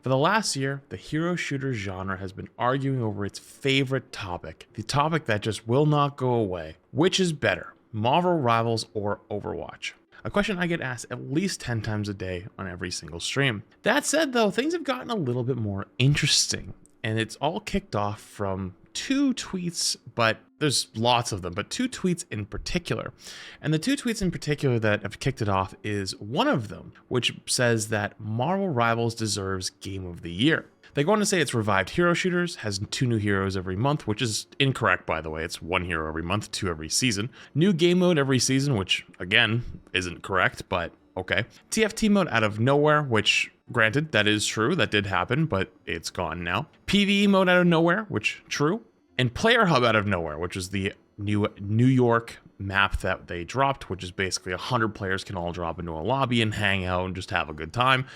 For the last year, the hero shooter genre has been arguing over its favorite topic, the topic that just will not go away. Which is better, Marvel Rivals or Overwatch? A question I get asked at least 10 times a day on every single stream. That said though, things have gotten a little bit more interesting, and it's all kicked off from two tweets, but there's lots of them, but two tweets in particular. And the two tweets in particular that have kicked it off is one of them, which says that Marvel Rivals deserves Game of the Year. They go on to say it's revived hero shooters, has 2 new heroes every month, which is incorrect, by the way. It's 1 hero every month, 2 every season. New game mode every season, which again, isn't correct, but okay. TFT mode out of nowhere, which granted, that is true. That did happen, but it's gone now. PvE mode out of nowhere, which true. And Player Hub out of nowhere, which is the new New York map that they dropped, which is basically 100 players can all drop into a lobby and hang out and just have a good time.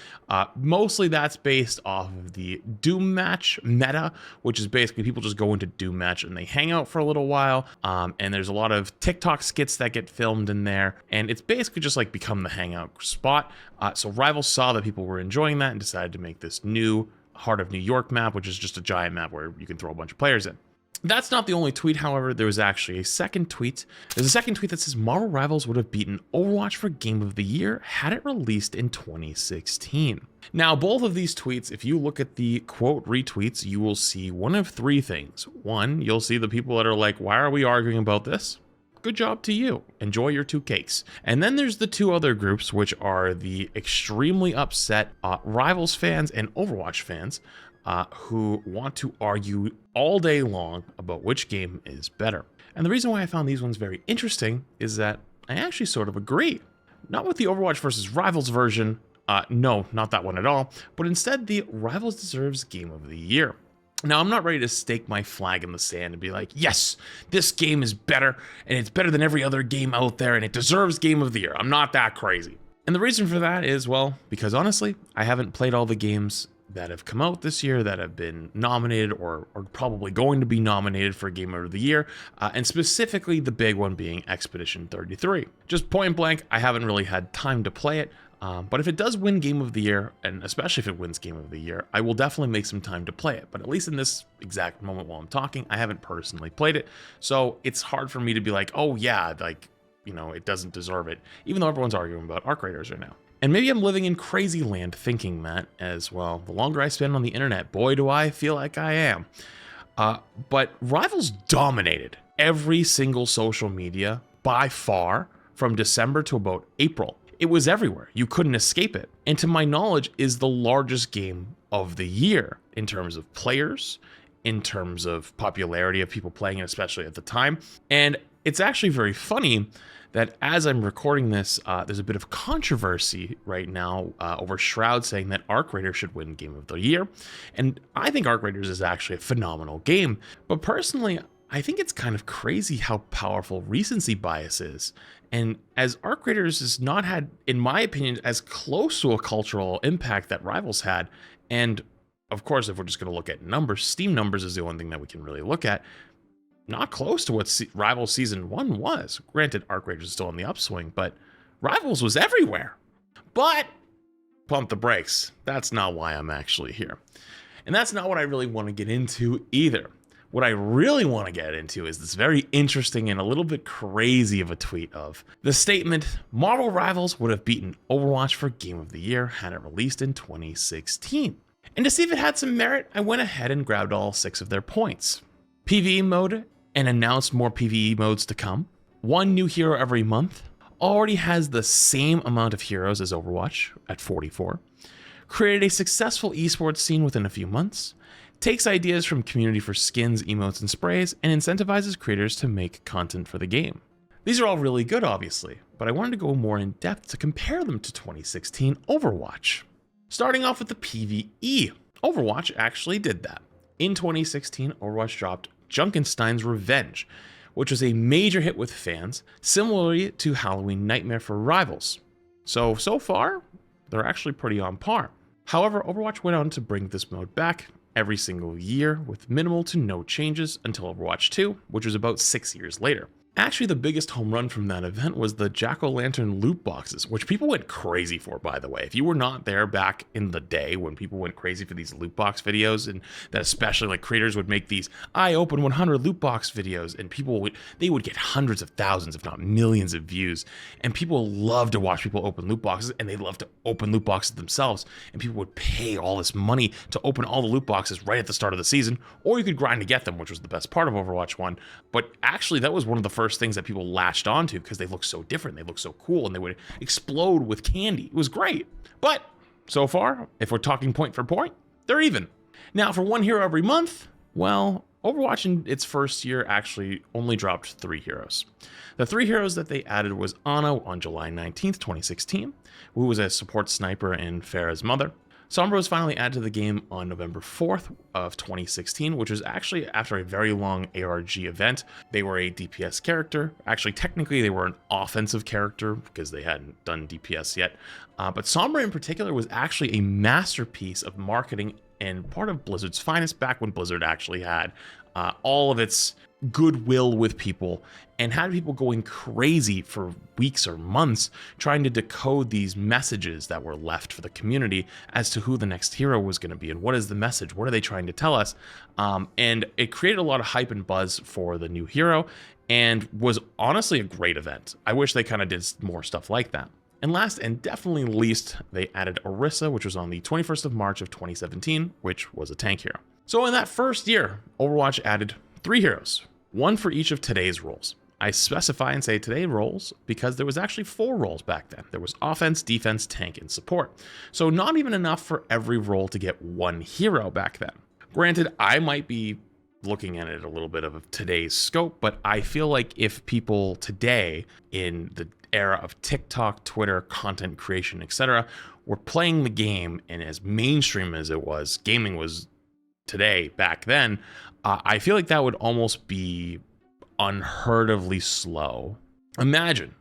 Mostly that's based off of the Doom match meta, which is basically people just go into Doom match and they hang out for a little while. And there's a lot of TikTok skits that get filmed in there. And it's basically just like become the hangout spot. So Rivals saw that people were enjoying that and decided to make this new Heart of New York map, which is just a giant map where you can throw a bunch of players in. That's not the only tweet, however. There was actually a second tweet. There's a second tweet that says Marvel Rivals would have beaten Overwatch for Game of the Year had it released in 2016. Now, both of these tweets, if you look at the quote retweets, you will see one of 3 things. One, you'll see the people that are like, why are we arguing about this? Good job to you. Enjoy your 2 cakes. And then there's the 2 other groups, which are the extremely upset Rivals fans and Overwatch fans, who want to argue all day long about which game is better. And the reason why I found these ones very interesting is that I actually sort of agree. Not with the Overwatch versus Rivals version, no, not that one at all, but instead the Rivals deserves Game of the Year. Now, I'm not ready to stake my flag in the sand and be like, yes, this game is better, and it's better than every other game out there, and it deserves Game of the Year. I'm not that crazy. And the reason for that is, well, because honestly, I haven't played all the games that have come out this year that have been nominated or probably going to be nominated for Game of the Year, and specifically the big one being Expedition 33. Just point blank, I haven't really had time to play it, but if it does win Game of the Year, and especially if it wins Game of the Year, I will definitely make some time to play it. But at least in this exact moment while I'm talking, I haven't personally played it, so it's hard for me to be like, oh yeah, like, you know, it doesn't deserve it, even though everyone's arguing about Arc Raiders right now. And maybe I'm living in crazy land thinking that as well. The longer I spend on the internet, boy, do I feel like I am. But Rivals dominated every single social media by far from December to about April. It was everywhere. You couldn't escape it. And to my knowledge, is the largest game of the year in terms of players, in terms of popularity of people playing it, especially at the time. And it's actually very funny that as I'm recording this, there's a bit of controversy right now over Shroud saying that Arc Raiders should win Game of the Year. And I think Arc Raiders is actually a phenomenal game. But personally, I think it's kind of crazy how powerful recency bias is. And as Arc Raiders has not had, in my opinion, as close to a cultural impact that Rivals had, and of course, if we're just going to look at numbers, Steam numbers is the only thing that we can really look at. Not close to what Rivals Season 1 was. Granted, Arc Raiders is still on the upswing, but Rivals was everywhere. But, pump the brakes. That's not why I'm actually here. And that's not what I really want to get into either. What I really want to get into is this very interesting and a little bit crazy of a tweet of the statement, Marvel Rivals would have beaten Overwatch for Game of the Year had it released in 2016. And to see if it had some merit, I went ahead and grabbed all 6 of their points. PvE mode, and announced more PvE modes to come. 1 new hero every month. Already has the same amount of heroes as Overwatch at 44. Created a successful esports scene within a few months. Takes ideas from community for skins, emotes, and sprays, and incentivizes creators to make content for the game. These are all really good, obviously, but I wanted to go more in depth to compare them to 2016 Overwatch. Starting off with the PvE. Overwatch actually did that. In 2016, Overwatch dropped Junkenstein's Revenge, which was a major hit with fans, similarly to Halloween Nightmare for Rivals. So far, they're actually pretty on par. However, Overwatch went on to bring this mode back every single year with minimal to no changes until Overwatch 2, which was about 6 years later. Actually, the biggest home run from that event was the jack-o'-lantern loot boxes, which people went crazy for, by the way. If you were not there back in the day when people went crazy for these loot box videos, and that especially like creators would make these I open 100 loot box videos, and they would get hundreds of thousands, if not millions of views. And people love to watch people open loot boxes, and they love to open loot boxes themselves. And people would pay all this money to open all the loot boxes right at the start of the season, or you could grind to get them, which was the best part of Overwatch 1. But actually, that was one of the first things that people latched onto because they look so different, they look so cool, and they would explode with candy. It was great. But so far, if we're talking point for point, they're even. Now, for one hero every month, well, Overwatch in its first year actually only dropped 3 heroes. The 3 heroes that they added was Ana on July 19th, 2016, who was a support sniper and Pharah's mother. Sombra was finally added to the game on November 4th of 2016, which was actually after a very long ARG event. They were a DPS character. Actually, technically, they were an offensive character because they hadn't done DPS yet. But Sombra in particular was actually a masterpiece of marketing and part of Blizzard's finest back when Blizzard actually had all of its goodwill with people and had people going crazy for weeks or months trying to decode these messages that were left for the community as to who the next hero was going to be and what is the message, what are they trying to tell us. And it created a lot of hype and buzz for the new hero and was honestly a great event. I wish they kind of did more stuff like that. And last and definitely least, they added Orisa, which was on the 21st of March of 2017, which was a tank hero. So in that first year, Overwatch added 3 heroes, 1 for each of today's roles. I specify and say today roles because there was actually 4 roles back then. There was offense, defense, tank, and support. So not even enough for every role to get 1 hero back then. Granted, I might be looking at it a little bit of today's scope, but I feel like if people today in the era of TikTok, Twitter, content creation, etc., were playing the game and as mainstream as it was, gaming was today back then, I feel like that would almost be unheard ofly slow. Imagine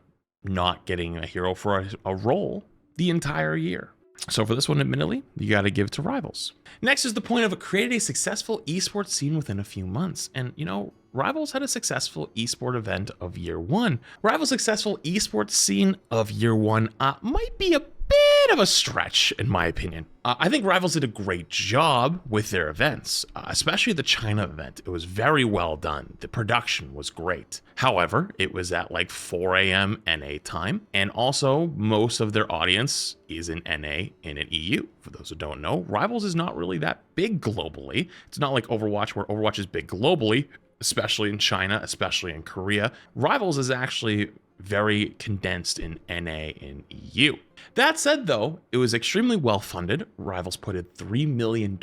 not getting a hero for a role the entire year. So for this one, admittedly, you got to give it to Rivals. Next is the point of create a successful esports scene within a few months. And you know, Rivals had a successful esport event of year 1. Rivals' successful esports scene of year 1 might be a bit of a stretch, in my opinion. I think Rivals did a great job with their events, especially the China event. It was very well done. The production was great. However, it was at like 4 a.m. NA time, and also most of their audience is in NA and in EU. For those who don't know, Rivals is not really that big globally. It's not like Overwatch, where Overwatch is big globally, especially in China, especially in Korea. Rivals is actually very condensed in NA and EU. That said, though, it was extremely well funded. Rivals put in $3 million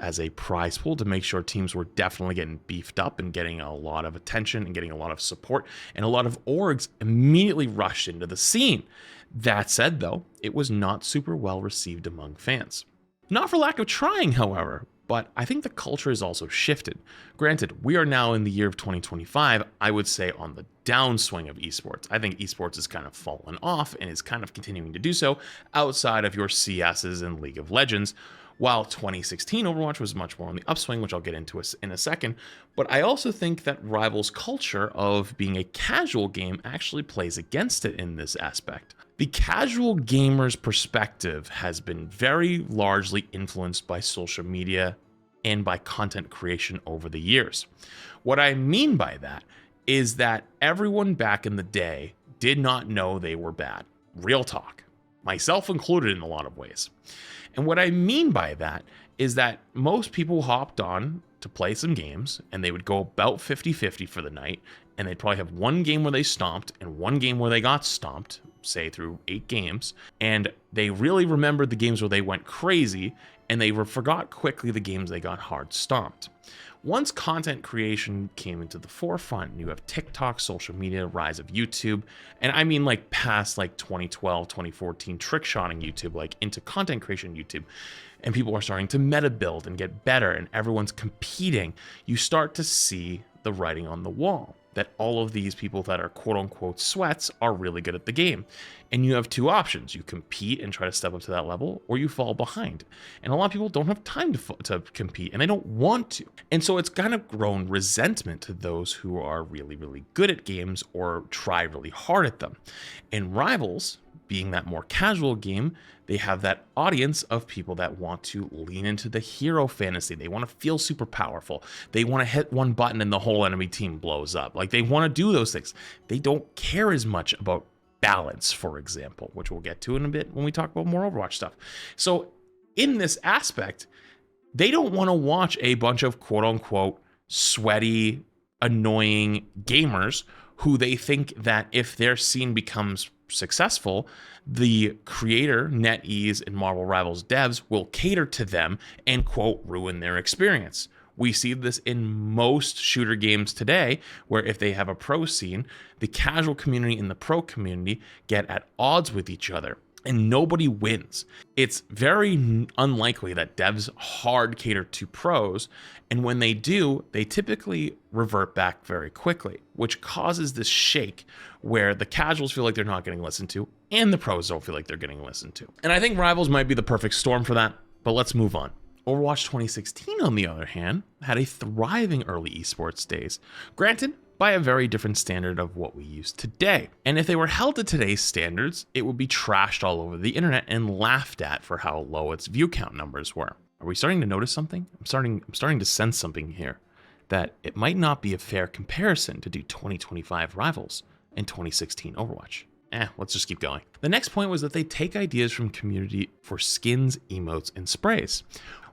as a prize pool to make sure teams were definitely getting beefed up and getting a lot of attention and getting a lot of support, and a lot of orgs immediately rushed into the scene. That said, though, it was not super well received among fans. Not for lack of trying, however, but I think the culture has also shifted. Granted, we are now in the year of 2025, I would say on the downswing of esports. I think esports has kind of fallen off and is kind of continuing to do so outside of your CSs and League of Legends, while 2016 Overwatch was much more on the upswing, which I'll get into in a second. But I also think that Rivals' culture of being a casual game actually plays against it in this aspect. The casual gamer's perspective has been very largely influenced by social media and by content creation over the years. What I mean by that is that everyone back in the day did not know they were bad. Real talk. Myself included in a lot of ways. And what I mean by that is that most people hopped on to play some games and they would go about 50-50 for the night, and they'd probably have 1 game where they stomped and 1 game where they got stomped, say through 8 games, and they really remembered the games where they went crazy, and they forgot quickly the games they got hard stomped. Once content creation came into the forefront, you have TikTok, social media, rise of YouTube, and I mean like past like 2012, 2014 trick-shotting YouTube, like into content creation YouTube, and people are starting to meta build and get better, and everyone's competing, you start to see the writing on the wall. that all of these people that are quote unquote sweats are really good at the game. And you have two options. You compete and try to step up to that level, or you fall behind. And a lot of people don't have time to compete, and they don't want to. And so it's kind of grown resentment to those who are really, really good at games or try really hard at them. And Rivals, being that more casual game, they have that audience of people that want to lean into the hero fantasy. They want to feel super powerful. They want to hit one button and the whole enemy team blows up. Like, they want to do those things. They don't care as much about balance, for example, which we'll get to in a bit when we talk about more Overwatch stuff. So in this aspect, they don't want to watch a bunch of quote unquote sweaty, annoying gamers who they think that if their scene becomes successful, the creator, NetEase, and Marvel Rivals devs will cater to them and quote ruin their experience. We see this in most shooter games today, where if they have a pro scene, the casual community and the pro community get at odds with each other, and nobody wins. It's very unlikely that devs hard cater to pros, and when they do, they typically revert back very quickly, which causes this shake where the casuals feel like they're not getting listened to, and the pros don't feel like they're getting listened to. And I think Rivals might be the perfect storm for that, but let's move on. Overwatch 2016, on the other hand, had a thriving early esports days, granted by a very different standard of what we use today. And if they were held to today's standards, it would be trashed all over the internet and laughed at for how low its view count numbers were. Are we starting to notice something? I'm starting to sense something here, that it might not be a fair comparison to do 2025 Rivals and 2016 Overwatch. Let's just keep going. The next point was that they take ideas from community for skins, emotes, and sprays.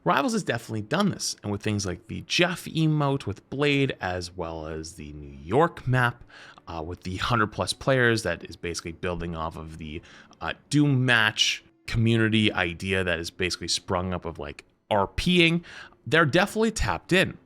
Rivals has definitely done this, and with things like the Jeff emote with Blade, as well as the New York map with the 100+ players that is basically building off of the Doom match community idea that is basically sprung up of like RPing, they're definitely tapped in.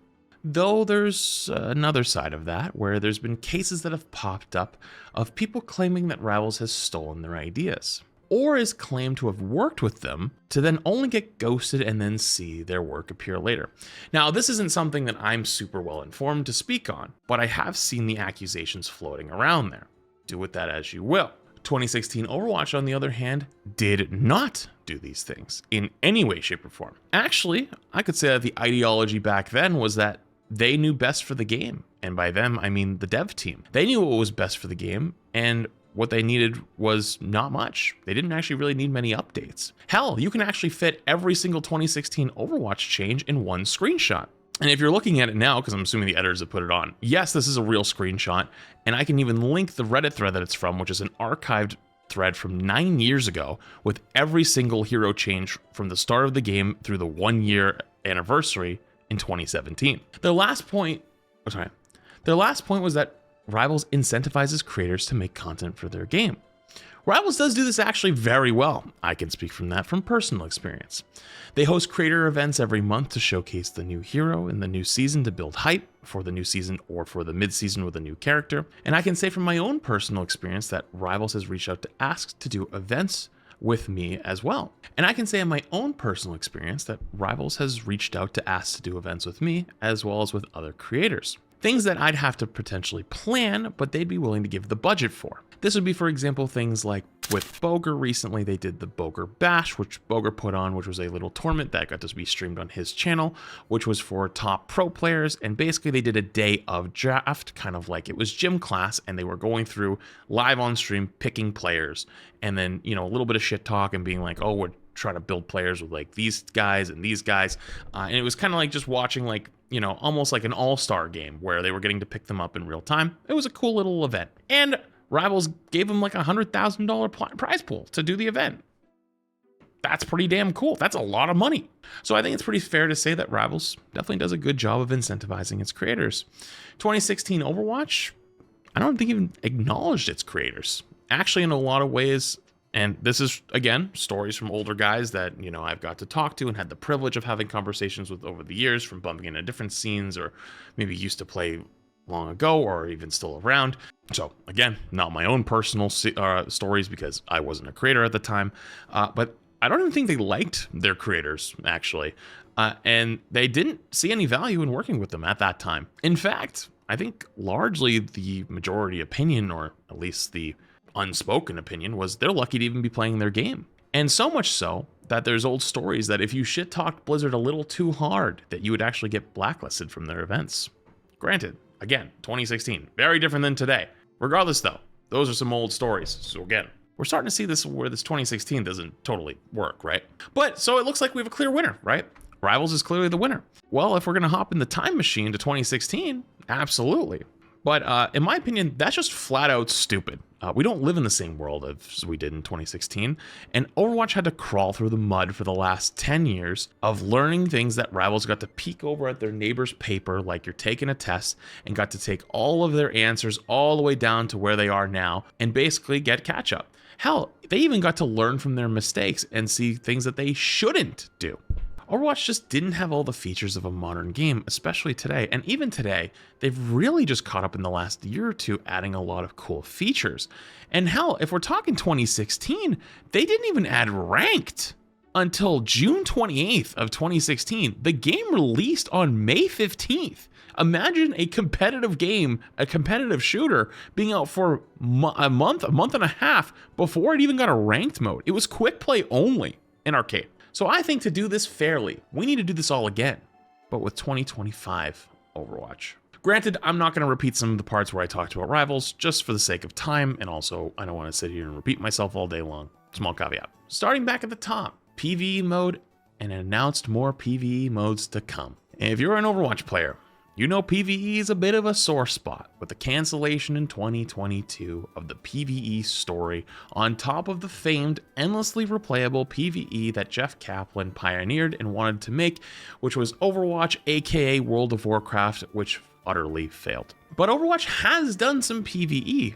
Though there's another side of that, where there's been cases that have popped up of people claiming that Rivals has stolen their ideas, or is claimed to have worked with them to then only get ghosted and then see their work appear later. Now, this isn't something that I'm super well informed to speak on, but I have seen the accusations floating around there. Do with that as you will. 2016 Overwatch, on the other hand, did not do these things in any way, shape, or form. Actually, I could say that the ideology back then was that they knew best for the game. And by them, I mean the dev team. They knew what was best for the game, and what they needed was not much. They didn't actually really need many updates. Hell, you can actually fit every single 2016 Overwatch change in one screenshot. And if you're looking at it now, because I'm assuming the editors have put it on, yes, this is a real screenshot, and I can even link the Reddit thread that it's from, which is an archived thread from 9 years ago with every single hero change from the start of the game through the 1-year anniversary in 2017. Their last point was that Rivals incentivizes creators to make content for their game. Rivals does do this actually very well. I can speak from that from personal experience. They host creator events every month to showcase the new hero in the new season to build hype for the new season or for the mid-season with a new character. And I can say from my own personal experience that Rivals has reached out to ask to do events with me as well. And I can say in my own personal experience that Rivals has reached out to ask to do events with me as well as with other creators. Things that I'd have to potentially plan, but they'd be willing to give the budget for. This would be, for example, things like with Boger recently, they did the Boger Bash, which Boger put on, which was a little tournament that got to be streamed on his channel, which was for top pro players. And basically they did a day of draft, kind of like it was gym class, and they were going through live on stream, picking players, and then, a little bit of shit talk and being like, oh, we're trying to build players with like these guys and these guys. And it was kind of like just watching like, almost like an all-star game where they were getting to pick them up in real time. It was a cool little event. And Rivals gave them like $100,000 prize pool to do the event. That's pretty damn cool. That's a lot of money. So I think it's pretty fair to say that Rivals definitely does a good job of incentivizing its creators. 2016 Overwatch, I don't think even acknowledged its creators. Actually, in a lot of ways, and this is, again, stories from older guys that, I've got to talk to and had the privilege of having conversations with over the years, from bumping into different scenes or maybe used to play long ago or even still around. So again, not my own personal stories because I wasn't a creator at the time, but I don't even think they liked their creators, actually. And they didn't see any value in working with them at that time. In fact, I think largely the majority opinion, or at least the unspoken opinion, was they're lucky to even be playing their game. And so much so that there's old stories that if you shit talked Blizzard a little too hard, that you would actually get blacklisted from their events. Granted, again, 2016, very different than today. Regardless though, those are some old stories. So again, we're starting to see this where this 2016 doesn't totally work, right? But so it looks like we have a clear winner, right? Rivals is clearly the winner. Well, if we're going to hop in the time machine to 2016, absolutely. But in my opinion, that's just flat out stupid. We don't live in the same world as we did in 2016, and Overwatch had to crawl through the mud for the last 10 years of learning things that Rivals got to peek over at their neighbor's paper like you're taking a test, and got to take all of their answers all the way down to where they are now and basically get catch up. Hell, they even got to learn from their mistakes and see things that they shouldn't do. Overwatch just didn't have all the features of a modern game, especially today. And even today, they've really just caught up in the last year or two, adding a lot of cool features. And hell, if we're talking 2016, they didn't even add ranked until June 28th of 2016. The game released on May 15th. Imagine a competitive game, a competitive shooter, being out for a month and a half before it even got a ranked mode. It was quick play only in arcade. So I think to do this fairly, we need to do this all again, but with 2025 Overwatch. Granted, I'm not going to repeat some of the parts where I talked about Rivals just for the sake of time, and also I don't want to sit here and repeat myself all day long. Small caveat. Starting back at the top, PvE mode, and announced more PvE modes to come. And if you're an Overwatch player, you know PvE is a bit of a sore spot with the cancellation in 2022 of the PvE story on top of the famed endlessly replayable PvE that Jeff Kaplan pioneered and wanted to make, which was Overwatch aka World of Warcraft, which utterly failed. But Overwatch has done some PvE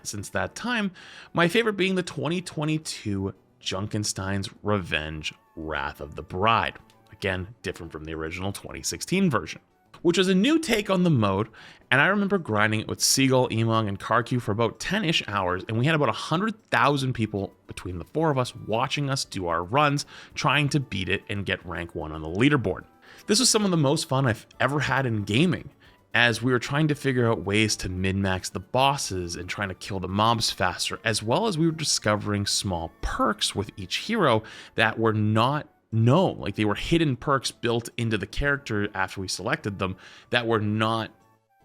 since that time, my favorite being the 2022 Junkenstein's Revenge Wrath of the Bride. Again, different from the original 2016 version, which was a new take on the mode, and I remember grinding it with Seagull, Emong, and Karq for about 10-ish hours, and we had about 100,000 people between the four of us watching us do our runs, trying to beat it and get rank 1 on the leaderboard. This was some of the most fun I've ever had in gaming, as we were trying to figure out ways to min-max the bosses and trying to kill the mobs faster, as well as we were discovering small perks with each hero that were not known, like they were hidden perks built into the character after we selected them that were not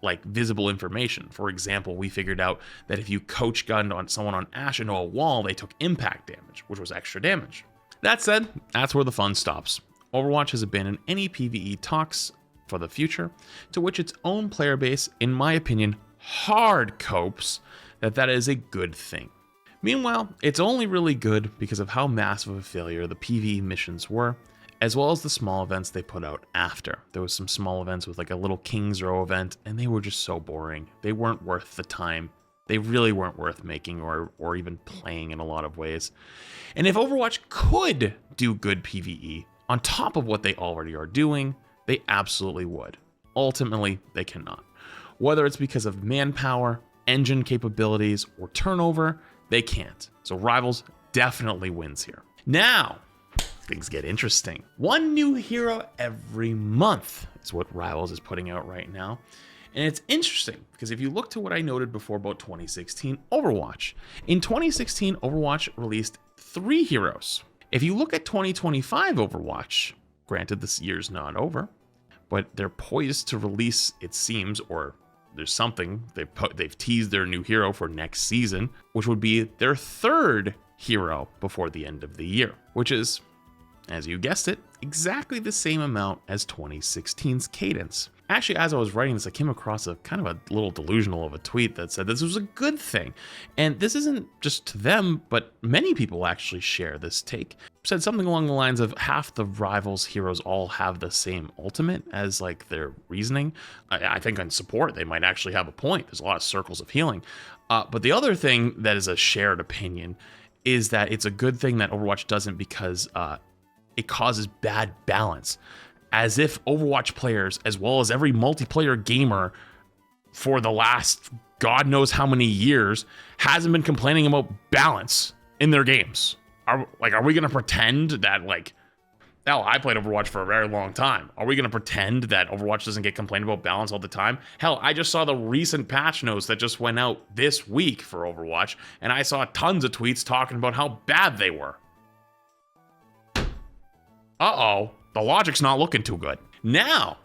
like visible information. For example, we figured out that if you coach gunned on someone on Ashe into a wall, they took impact damage, which was extra damage. That said, that's where the fun stops. Overwatch has abandoned any PvE talks for the future, to which its own player base, in my opinion, hard copes that is a good thing. Meanwhile, it's only really good because of how massive a failure the PvE missions were, as well as the small events they put out after. There was some small events with like a little King's Row event, and they were just so boring. They weren't worth the time. They really weren't worth making or even playing in a lot of ways. And if Overwatch could do good PvE on top of what they already are doing, they absolutely would. Ultimately, they cannot. Whether it's because of manpower, engine capabilities, or turnover, they can't. So Rivals definitely wins here. Now, things get interesting. One new hero every month is what Rivals is putting out right now. And it's interesting because if you look to what I noted before about 2016 Overwatch, in 2016 Overwatch released 3 heroes. If you look at 2025 Overwatch, granted this year's not over, but they're poised to release, it seems, or there's something, they've teased their new hero for next season, which would be their 3rd hero before the end of the year, which is, as you guessed it, exactly the same amount as 2016's Cadence. Actually, as I was writing this, I came across a kind of a little delusional of a tweet that said this was a good thing. And this isn't just to them, but many people actually share this take. Said something along the lines of half the Rivals heroes all have the same ultimate as like their reasoning. I think on support, they might actually have a point. There's a lot of circles of healing. But the other thing that is a shared opinion is that it's a good thing that Overwatch doesn't because it causes bad balance. As if Overwatch players, as well as every multiplayer gamer for the last God knows how many years, hasn't been complaining about balance in their games. Are we going to pretend that Hell, I played Overwatch for a very long time. Are we going to pretend that Overwatch doesn't get complained about balance all the time? Hell, I just saw the recent patch notes that just went out this week for Overwatch, and I saw tons of tweets talking about how bad they were. Uh-oh, the logic's not looking too good. Now,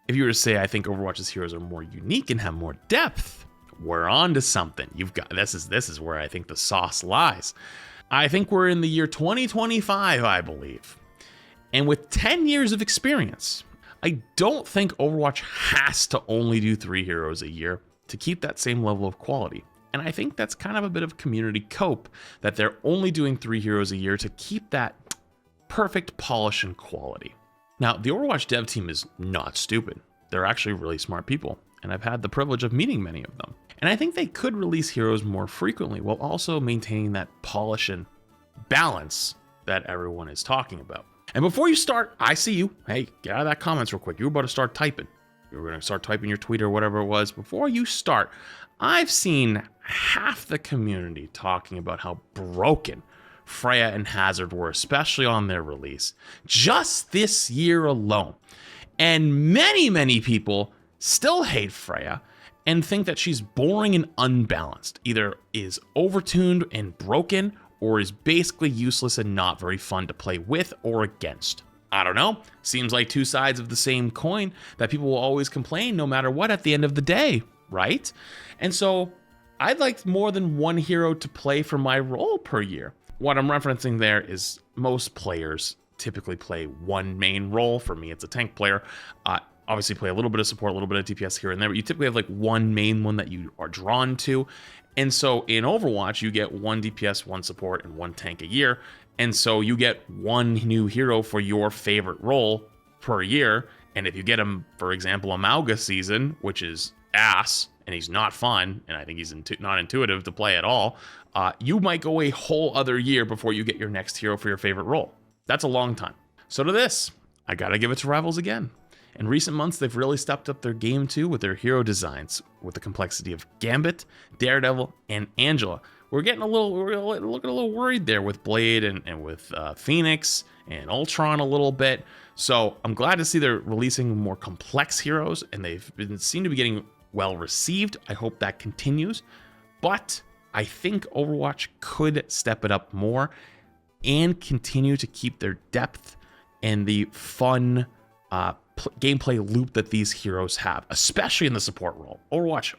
if you were to say I think Overwatch's heroes are more unique and have more depth, we're on to something. This is where I think the sauce lies. I think we're in the year 2025, I believe. And with 10 years of experience, I don't think Overwatch has to only do 3 heroes a year to keep that same level of quality. And I think that's kind of a bit of community cope, that they're only doing 3 heroes a year to keep that perfect polish and quality. Now, the Overwatch dev team is not stupid. They're actually really smart people, and I've had the privilege of meeting many of them. And I think they could release heroes more frequently while also maintaining that polish and balance that everyone is talking about. And before you start, I see you. Hey, get out of that comments real quick. You were about to start typing. You were going to start typing your tweet or whatever it was. Before you start, I've seen half the community talking about how broken Freya and Hazard were, especially on their release, just this year alone. And many people still hate Freya and think that she's boring and unbalanced, either is overtuned and broken, or is basically useless and not very fun to play with or against. I don't know. Seems like two sides of the same coin that people will always complain no matter what at the end of the day, right? And so I'd like more than one hero to play for my role per year. What I'm referencing there is most players typically play one main role. For me, it's a tank player. Obviously play a little bit of support, a little bit of DPS here and there, but you typically have like one main one that you are drawn to. And so in Overwatch, you get one DPS, one support, and one tank a year. And so you get one new hero for your favorite role per year. And if you get him, for example, a Mauga season, which is ass, and he's not fun, and I think he's not intuitive to play at all, you might go a whole other year before you get your next hero for your favorite role. That's a long time. So to this, I gotta give it to Rivals again. In recent months, they've really stepped up their game too with their hero designs, with the complexity of Gambit, Daredevil, and Angela. We're looking a little worried there with Blade and with Phoenix and Ultron a little bit. So I'm glad to see they're releasing more complex heroes, and seem to be getting well received. I hope that continues. But I think Overwatch could step it up more and continue to keep their depth and the fun gameplay loop that these heroes have, especially in the support role. Overwatch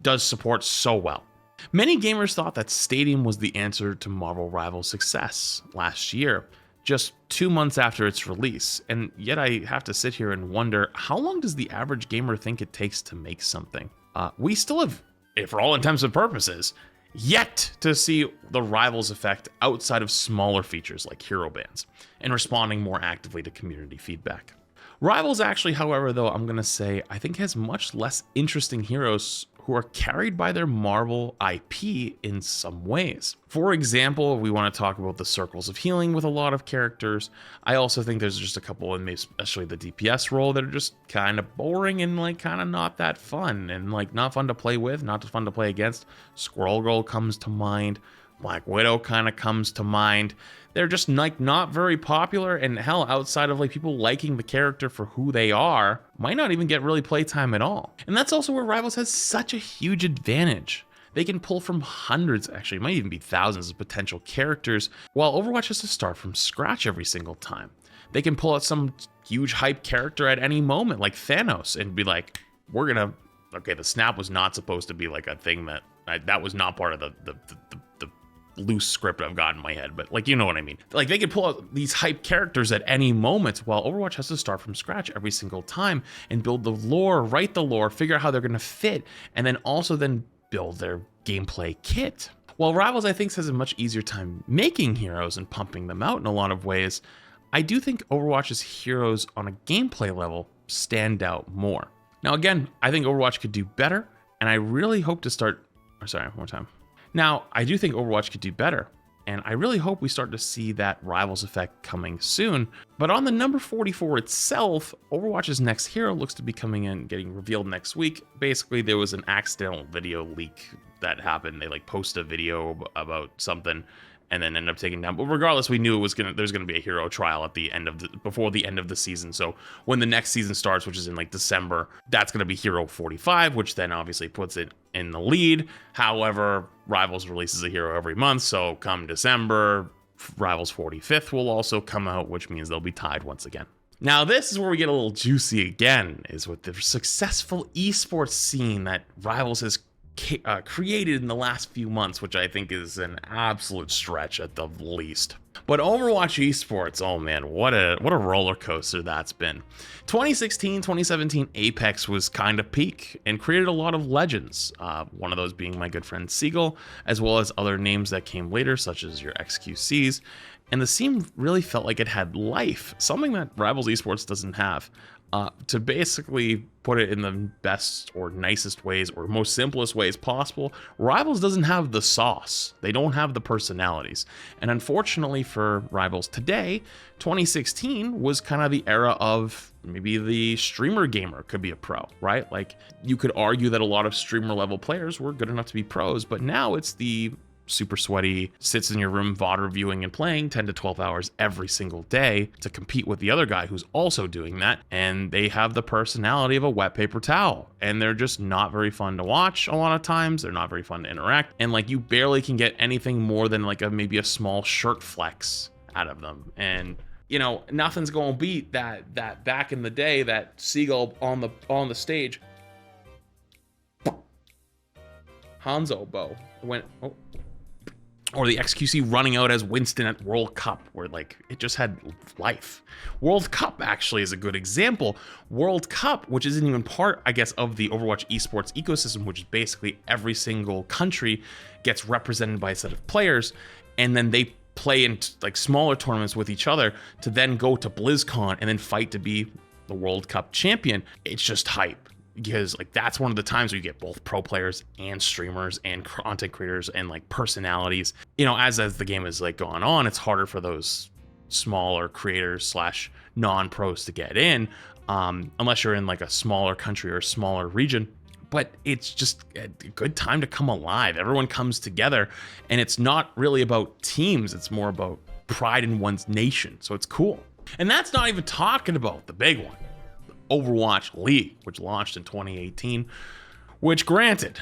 does support so well. Many gamers thought that Stadium was the answer to Marvel Rivals' success last year, just 2 months after its release, and yet I have to sit here and wonder, how long does the average gamer think it takes to make something? We still have, for all intents and purposes, yet to see the Rivals effect outside of smaller features like hero bans and responding more actively to community feedback. Rivals actually, however, though, I'm going to say, I think has much less interesting heroes who are carried by their Marvel IP in some ways. For example, we want to talk about the circles of healing with a lot of characters. I also think there's just a couple, and especially the DPS role, that are just kind of boring and like kind of not that fun, and like not fun to play with, not fun to play against. Squirrel Girl comes to mind. Black Widow kind of comes to mind. They're just like not very popular, and hell, outside of like people liking the character for who they are, might not even get really playtime at all. And that's also where Rivals has such a huge advantage. They can pull from hundreds, actually, it might even be thousands of potential characters, while Overwatch has to start from scratch every single time. They can pull out some huge hype character at any moment, like Thanos, and be like, okay, the snap was not supposed to be like a thing that was not part of the loose script I've got in my head, but like, you know what I mean? Like, they can pull out these hype characters at any moment, while Overwatch has to start from scratch every single time and build the lore, write the lore, figure out how they're going to fit, and then also build their gameplay kit. While Rivals, I think, has a much easier time making heroes and pumping them out in a lot of ways, I do think Overwatch's heroes on a gameplay level stand out more. Now, again, I think Overwatch could do better, and I really hope to start... Sorry, one more time. Now, I do think Overwatch could do better, and I really hope we start to see that Rivals effect coming soon. But on the number 44 itself, Overwatch's next hero looks to be coming in, getting revealed next week. Basically, there was an accidental video leak that happened. They like posted a video about something, and then ended up taking down. But regardless, we knew there's gonna be a hero trial at before the end of the season. So when the next season starts, which is in like December, that's gonna be Hero 45, which then obviously puts it in the lead. However, Rivals releases a hero every month, so come December, Rivals 45th will also come out, which means they'll be tied once again. Now, this is where we get a little juicy again, is with the successful esports scene that Rivals has created in the last few months, which I think is an absolute stretch at the least. But Overwatch Esports, oh man, what a roller coaster that's been. 2016, 2017 Apex was kind of peak and created a lot of legends. One of those being my good friend Seagull, as well as other names that came later, such as your XQCs. And the scene really felt like it had life, something that Rivals Esports doesn't have. To basically put it in the best or nicest ways or most simplest ways possible, Rivals doesn't have the sauce. They don't have the personalities. And unfortunately for Rivals today, 2016 was kind of the era of maybe the streamer gamer could be a pro, right? Like, you could argue that a lot of streamer level players were good enough to be pros, but now it's the super sweaty, sits in your room VOD reviewing and playing 10 to 12 hours every single day to compete with the other guy who's also doing that. And they have the personality of a wet paper towel. And they're just not very fun to watch a lot of times. They're not very fun to interact. And like, you barely can get anything more than like maybe a small shirt flex out of them. And you know, nothing's gonna beat that back in the day, that Seagull on the stage. Hanzo bow went, oh. Or the XQC running out as Winston at World Cup, where like it just had life. World Cup actually is a good example. World Cup, which isn't even part, I guess, of the Overwatch esports ecosystem, which is basically every single country gets represented by a set of players, and then they play in like smaller tournaments with each other to then go to BlizzCon and then fight to be the World Cup champion. It's just hype. Because like that's one of the times where you get both pro players and streamers and content creators and like personalities. You know, as the game has like gone on, it's harder for those smaller creators slash non-pros to get in, unless you're in like a smaller country or a smaller region. But it's just a good time to come alive. Everyone comes together, and it's not really about teams. It's more about pride in one's nation. So it's cool. And that's not even talking about the big one. Overwatch League, which launched in 2018, which granted,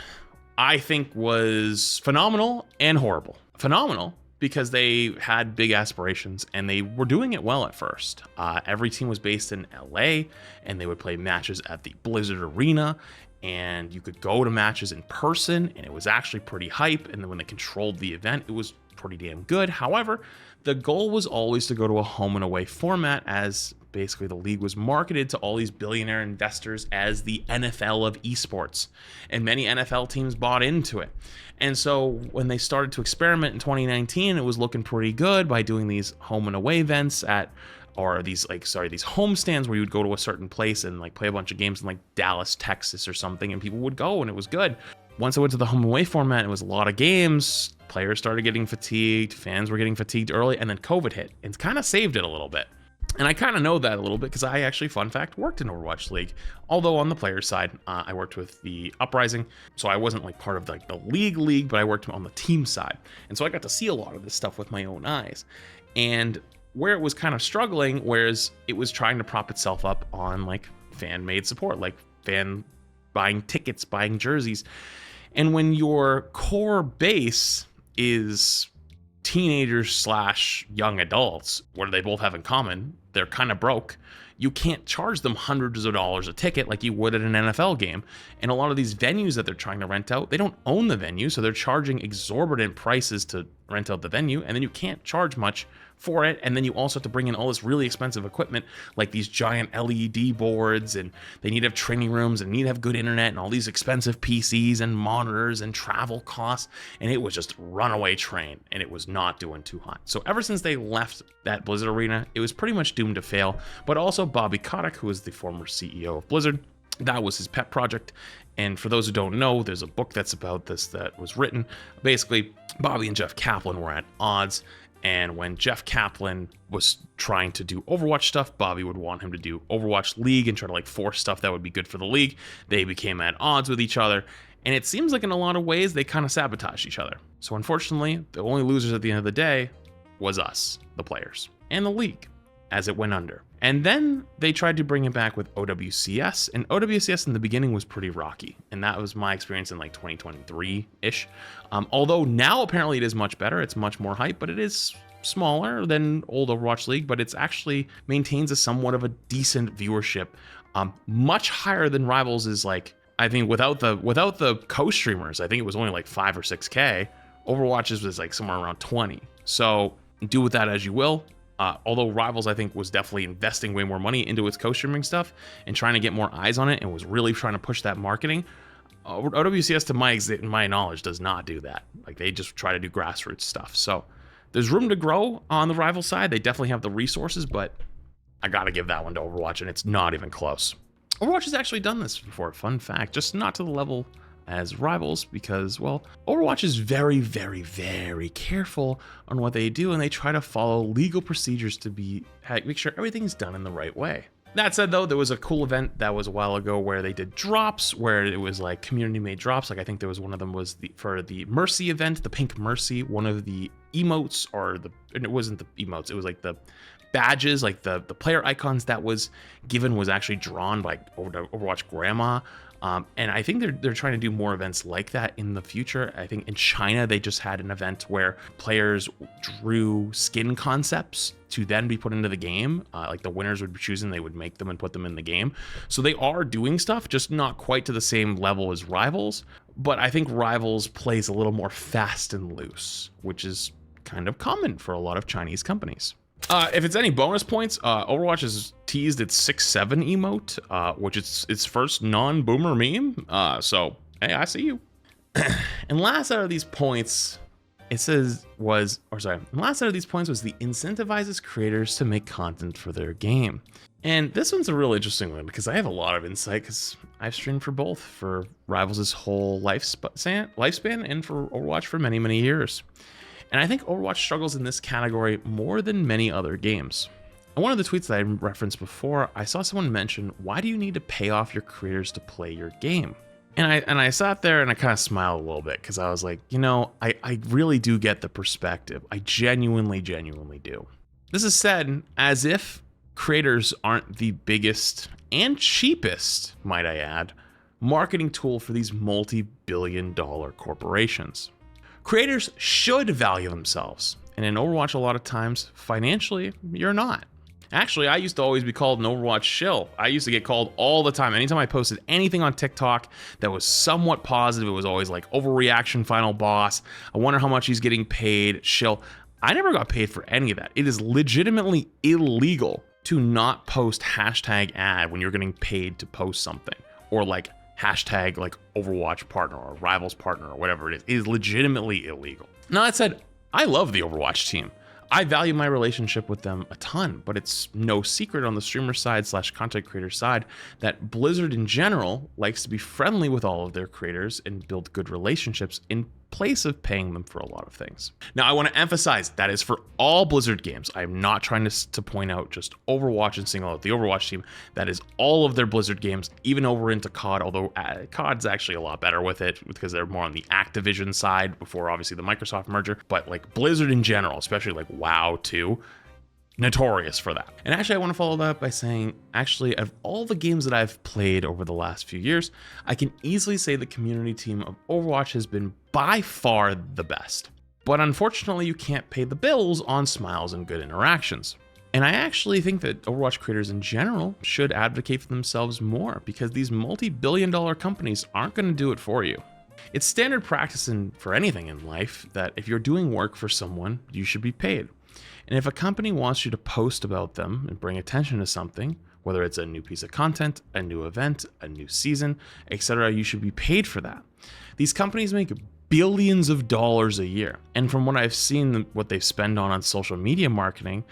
I think was phenomenal and horrible. Phenomenal because they had big aspirations and they were doing it well at first. Every team was based in LA and they would play matches at the Blizzard Arena, and you could go to matches in person, and it was actually pretty hype. And then when they controlled the event, it was pretty damn good. However, the goal was always to go to a home and away format, as basically the league was marketed to all these billionaire investors as the NFL of esports, and many NFL teams bought into it. And so when they started to experiment in 2019, it was looking pretty good by doing these home and away events these home stands where you would go to a certain place and like play a bunch of games in like Dallas, Texas or something, and people would go and it was good. Once I went to the home and away format, it was a lot of games. Players started getting fatigued, fans were getting fatigued early, and then COVID hit and kind of saved it a little bit. And I kind of know that a little bit because I actually, fun fact, worked in Overwatch League. Although on the player side, I worked with the Uprising, so I wasn't like part of like the league, but I worked on the team side. And so I got to see a lot of this stuff with my own eyes. And where it was kind of struggling, whereas it was trying to prop itself up on like fan-made support, like fan buying tickets, buying jerseys. And when your core base is teenagers slash young adults, what do they both have in common? They're kind of broke. You can't charge them hundreds of dollars a ticket like you would at an NFL game. And a lot of these venues that they're trying to rent out, they don't own the venue, so they're charging exorbitant prices to rent out the venue, and then you can't charge much for it. And then you also have to bring in all this really expensive equipment, like these giant LED boards, and they need to have training rooms and need to have good internet and all these expensive PCs and monitors and travel costs. And it was just runaway train, and it was not doing too hot. So ever since they left that Blizzard Arena, it was pretty much doomed to fail. But also Bobby Kotick, who is the former CEO of Blizzard, that was his pet project. And for those who don't know, there's a book that's about this that was written. Basically, Bobby and Jeff Kaplan were at odds, And when Jeff Kaplan was trying to do Overwatch stuff, Bobby would want him to do Overwatch League and try to like force stuff that would be good for the league. They became at odds with each other. And it seems like in a lot of ways, they kind of sabotaged each other. So unfortunately, the only losers at the end of the day was us, the players, and the league, as it went under. And then they tried to bring it back with OWCS, and OWCS in the beginning was pretty rocky. And that was my experience in like 2023-ish. Although now apparently it is much better. It's much more hype, but it is smaller than old Overwatch League, but it's actually maintains a somewhat of a decent viewership. Much higher than Rivals is like, I think without the co-streamers, I think it was only like 5 or 6K. Overwatch was like somewhere around 20. So do with that as you will. Although Rivals, I think, was definitely investing way more money into its co-streaming stuff and trying to get more eyes on it and was really trying to push that marketing. OWCS, to my knowledge, does not do that. Like, they just try to do grassroots stuff. So there's room to grow on the Rival side. They definitely have the resources, but I got to give that one to Overwatch, and it's not even close. Overwatch has actually done this before, fun fact, just not to the level as Rivals because, well, Overwatch is very, very, very careful on what they do, and they try to follow legal procedures to make sure everything's done in the right way. That said, though, there was a cool event that was a while ago where they did drops, where it was like community-made drops. Like, I think there was one of them was for the Mercy event, the Pink Mercy, one of the emotes, and it wasn't the emotes, it was like the badges, like the player icons that was given was actually drawn by Overwatch Grandma. And I think they're trying to do more events like that in the future. I think in China, they just had an event where players drew skin concepts to then be put into the game. Like the winners would be choosing, they would make them and put them in the game. So they are doing stuff, just not quite to the same level as Rivals. But I think Rivals plays a little more fast and loose, which is kind of common for a lot of Chinese companies. If it's any bonus points, Overwatch has teased its 6-7 emote, which is its first non-boomer meme. So, hey, I see you. And last out of these points, last out of these points was the incentivizes creators to make content for their game. And this one's a really interesting one because I have a lot of insight because I've streamed for both, for Rivals' whole lifespan and for Overwatch for many, many years. And I think Overwatch struggles in this category more than many other games. In one of the tweets that I referenced before, I saw someone mention, why do you need to pay off your creators to play your game? And I sat there and I kind of smiled a little bit because I was like, you know, I really do get the perspective. I genuinely do. This is said as if creators aren't the biggest and cheapest, might I add, marketing tool for these multi-billion-dollar corporations. Creators should value themselves, and in Overwatch a lot of times, financially, you're not. Actually, I used to always be called an Overwatch shill. I used to get called all the time. Anytime I posted anything on TikTok that was somewhat positive, it was always like, overreaction final boss, I wonder how much he's getting paid, shill. I never got paid for any of that. It is legitimately illegal to not post hashtag ad when you're getting paid to post something, or like hashtag like Overwatch partner or Rivals partner or whatever it is. It is legitimately illegal. Now, that said, I love the Overwatch team. I value my relationship with them a ton, but it's no secret on the streamer side / content creator side that Blizzard in general likes to be friendly with all of their creators and build good relationships in place of paying them for a lot of things. Now, I want to emphasize that is for all Blizzard games. I'm not trying to point out just Overwatch and single out the Overwatch team. That is all of their Blizzard games, even over into COD, although COD's actually a lot better with it because they're more on the Activision side before obviously the Microsoft merger. But like Blizzard in general, especially like WoW 2, notorious for that. And actually, I want to follow that up by saying, actually, of all the games that I've played over the last few years, I can easily say the community team of Overwatch has been by far the best. But unfortunately, you can't pay the bills on smiles and good interactions. And I actually think that Overwatch creators in general should advocate for themselves more because these multi-billion-dollar companies aren't going to do it for you. It's standard practice for anything in life that if you're doing work for someone, you should be paid. And if a company wants you to post about them and bring attention to something, whether it's a new piece of content, a new event, a new season, etc., you should be paid for that. These companies make billions of dollars a year. And from what I've seen, what they spend on social media marketing,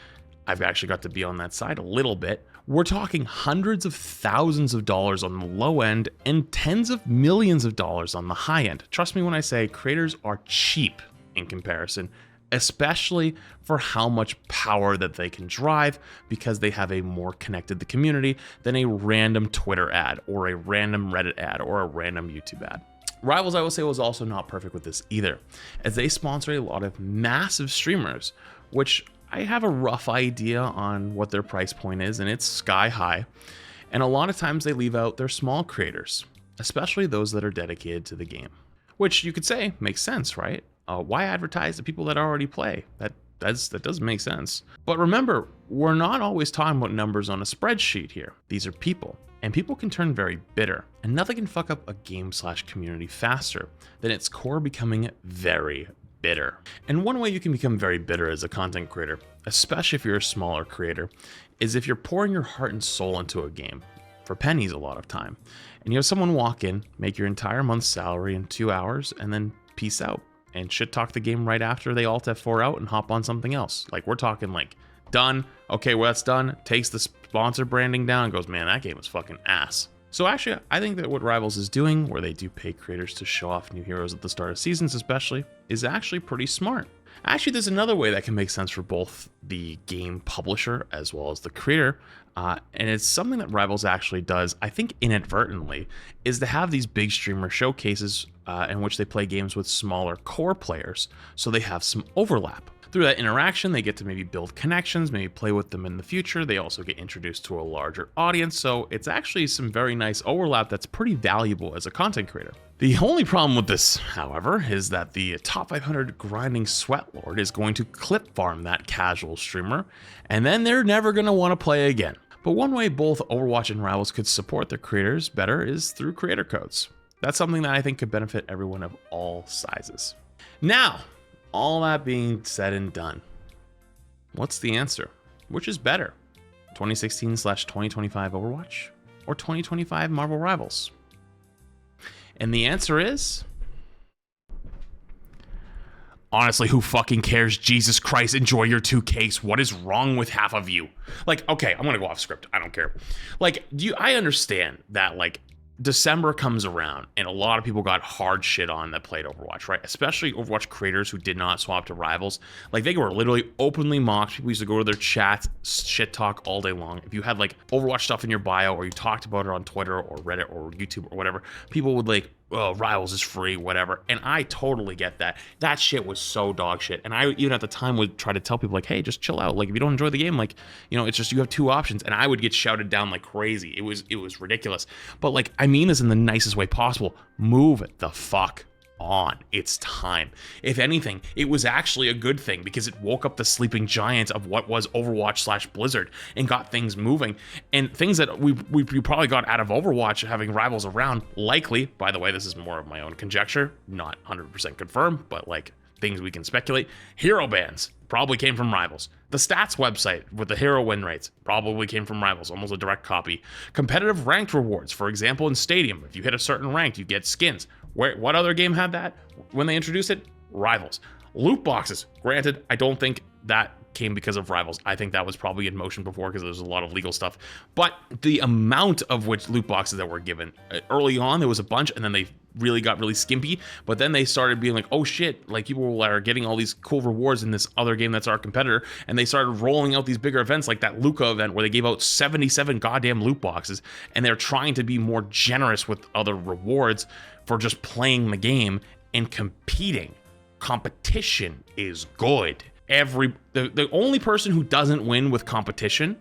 I've actually got to be on that side a little bit. We're talking hundreds of thousands of dollars on the low end and tens of millions of dollars on the high end. Trust me when I say creators are cheap in comparison. especially for how much power that they can drive because they have a more connected community than a random Twitter ad or a random Reddit ad or a random YouTube ad. Rivals, I will say, was also not perfect with this either, as they sponsor a lot of massive streamers, which I have a rough idea on what their price point is, and it's sky high. And a lot of times they leave out their small creators, especially those that are dedicated to the game, which you could say makes sense, right? Why advertise to people that already play? That doesn't make sense. But remember, we're not always talking about numbers on a spreadsheet here. These are people, and people can turn very bitter, and nothing can fuck up a game/community faster than its core becoming very bitter. And one way you can become very bitter as a content creator, especially if you're a smaller creator, is if you're pouring your heart and soul into a game for pennies a lot of time, and you have someone walk in, make your entire month's salary in 2 hours, and then peace out and shit talk the game right after they alt F4 out and hop on something else. Like, we're talking like done. Okay, well, that's done. Takes the sponsor branding down and goes, man, that game was fucking ass. So actually, I think that what Rivals is doing, where they do pay creators to show off new heroes at the start of seasons especially, is actually pretty smart. Actually, there's another way that can make sense for both the game publisher as well as the creator, and it's something that Rivals actually does, I think inadvertently, is to have these big streamer showcases in which they play games with smaller core players, so they have some overlap. Through that interaction, they get to maybe build connections, maybe play with them in the future. They also get introduced to a larger audience, so it's actually some very nice overlap that's pretty valuable as a content creator. The only problem with this, however, is that the top 500 grinding sweatlord is going to clip farm that casual streamer, and then they're never going to want to play again. But one way both Overwatch and Rivals could support their creators better is through creator codes. That's something that I think could benefit everyone of all sizes. Now, all that being said and done, what's the answer? Which is better, 2016/2025 Overwatch or 2025 Marvel Rivals? And the answer is, honestly, who fucking cares? Jesus Christ, enjoy your 2Ks. What is wrong with half of you? Like, okay, I'm gonna go off script. I don't care. Like, I understand that, like, December comes around and a lot of people got hard shit on that played Overwatch, right? Especially Overwatch creators who did not swap to Rivals. Like, they were literally openly mocked. People used to go to their chat, shit talk all day long. If you had like Overwatch stuff in your bio or you talked about it on Twitter or Reddit or YouTube or whatever, people would like, oh, Rivals is free, whatever. And I totally get that. That shit was so dog shit. And I even at the time would try to tell people like, hey, just chill out. Like, if you don't enjoy the game, like, you know, it's just, you have two options. And I would get shouted down like crazy. It was ridiculous. But like, I mean this in the nicest way possible. Move the fuck on. It's time. If anything, it was actually a good thing because it woke up the sleeping giant of what was Overwatch/Blizzard and got things moving, and things that we probably got out of Overwatch having Rivals around. Likely, by the way, this is more of my own conjecture, not 100% confirmed, but like things we can speculate. Hero bans probably came from Rivals. The stats website with the hero win rates probably came from Rivals, almost a direct copy. Competitive ranked rewards, for example, in Stadium, if you hit a certain rank, you get skins. What other game had that when they introduced it? Rivals. Loot boxes. Granted, I don't think that came because of Rivals. I think that was probably in motion before because there's a lot of legal stuff. But the amount of which loot boxes that were given early on, there was a bunch, and then they really got really skimpy. But then they started being like, oh shit, like people are getting all these cool rewards in this other game that's our competitor, and they started rolling out these bigger events like that Luca event where they gave out 77 goddamn loot boxes, and they're trying to be more generous with other rewards for just playing the game and competing. Competition is good. The only person who doesn't win with competition,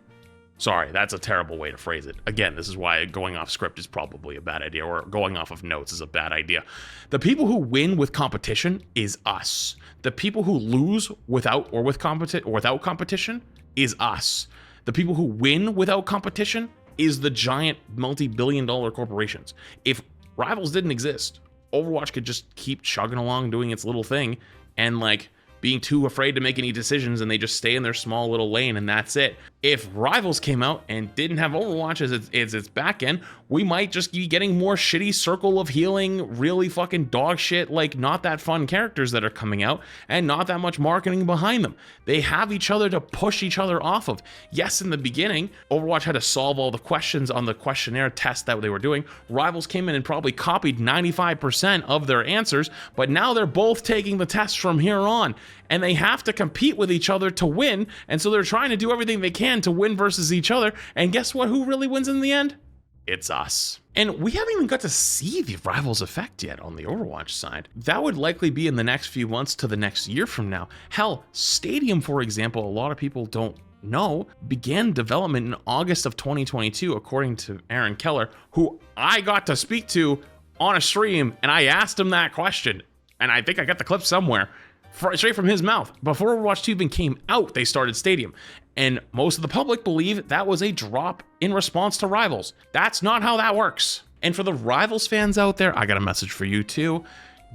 sorry, that's a terrible way to phrase it. Again, this is why going off script is probably a bad idea, or going off of notes is a bad idea. The people who win with competition is us. The people who lose without competition is us. The people who win without competition is the giant multi-billion-dollar corporations. If Rivals didn't exist, Overwatch could just keep chugging along doing its little thing and like being too afraid to make any decisions, and they just stay in their small little lane, and that's it. If Rivals came out and didn't have Overwatch as its back end, we might just be getting more shitty Circle of Healing, really fucking dog shit, like not that fun characters that are coming out, and not that much marketing behind them. They have each other to push each other off of. Yes, in the beginning, Overwatch had to solve all the questions on the questionnaire test that they were doing. Rivals came in and probably copied 95% of their answers, but now they're both taking the test from here on. and they have to compete with each other to win. And so they're trying to do everything they can to win versus each other. And guess what? Who really wins in the end? It's us. And we haven't even got to see the Rivals effect yet on the Overwatch side. That would likely be in the next few months to the next year from now. Hell, Stadium, for example, a lot of people don't know, began development in August of 2022, according to Aaron Keller, who I got to speak to on a stream, and I asked him that question, and I think I got the clip somewhere, straight from his mouth. Before Overwatch 2 even came out, they started Stadium, and most of the public believe that was a drop in response to Rivals. That's not how that works. And for the Rivals fans out there, I got a message for you too.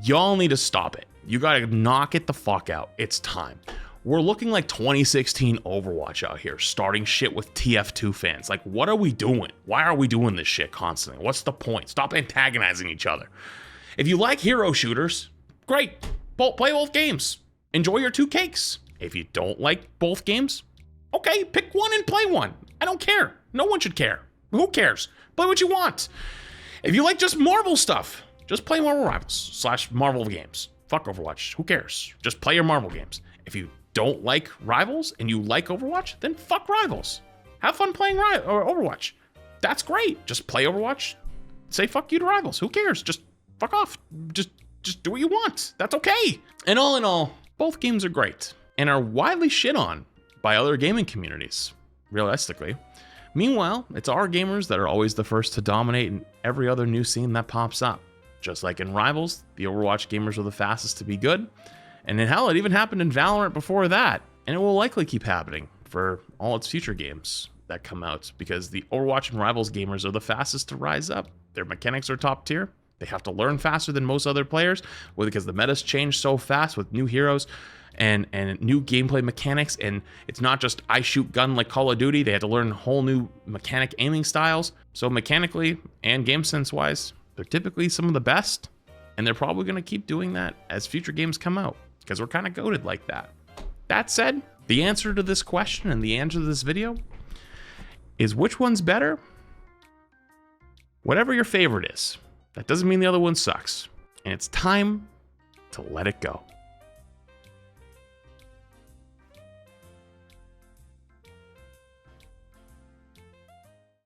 Y'all need to stop it. You gotta knock it the fuck out. It's time. We're looking like 2016 Overwatch out here, starting shit with TF2 fans. Like, what are we doing? Why are we doing this shit constantly? What's the point? Stop antagonizing each other. If you like hero shooters, great. Play both games. Enjoy your 2 cakes. If you don't like both games, okay, pick one and play one. I don't care. No one should care. Who cares? Play what you want. If you like just Marvel stuff, just play Marvel Rivals / Marvel games. Fuck Overwatch. Who cares? Just play your Marvel games. If you don't like Rivals and you like Overwatch, then fuck Rivals. Have fun playing Overwatch. That's great. Just play Overwatch. Say fuck you to Rivals. Who cares? Just fuck off. Just do what you want. That's okay. And all in all, both games are great and are widely shit on by other gaming communities, realistically. Meanwhile, it's our gamers that are always the first to dominate in every other new scene that pops up. Just like in Rivals, the Overwatch gamers are the fastest to be good. And in hell, it even happened in Valorant before that. And it will likely keep happening for all its future games that come out, because the Overwatch and Rivals gamers are the fastest to rise up. Their mechanics are top tier. They have to learn faster than most other players, because the meta's changed so fast with new heroes and new gameplay mechanics. And it's not just I shoot gun like Call of Duty. They have to learn whole new mechanic aiming styles. So mechanically and game sense wise, they're typically some of the best. And they're probably going to keep doing that as future games come out, because we're kind of goated like that. That said, the answer to this question and the answer to this video is, which one's better? Whatever your favorite is, that doesn't mean the other one sucks. And it's time to let it go.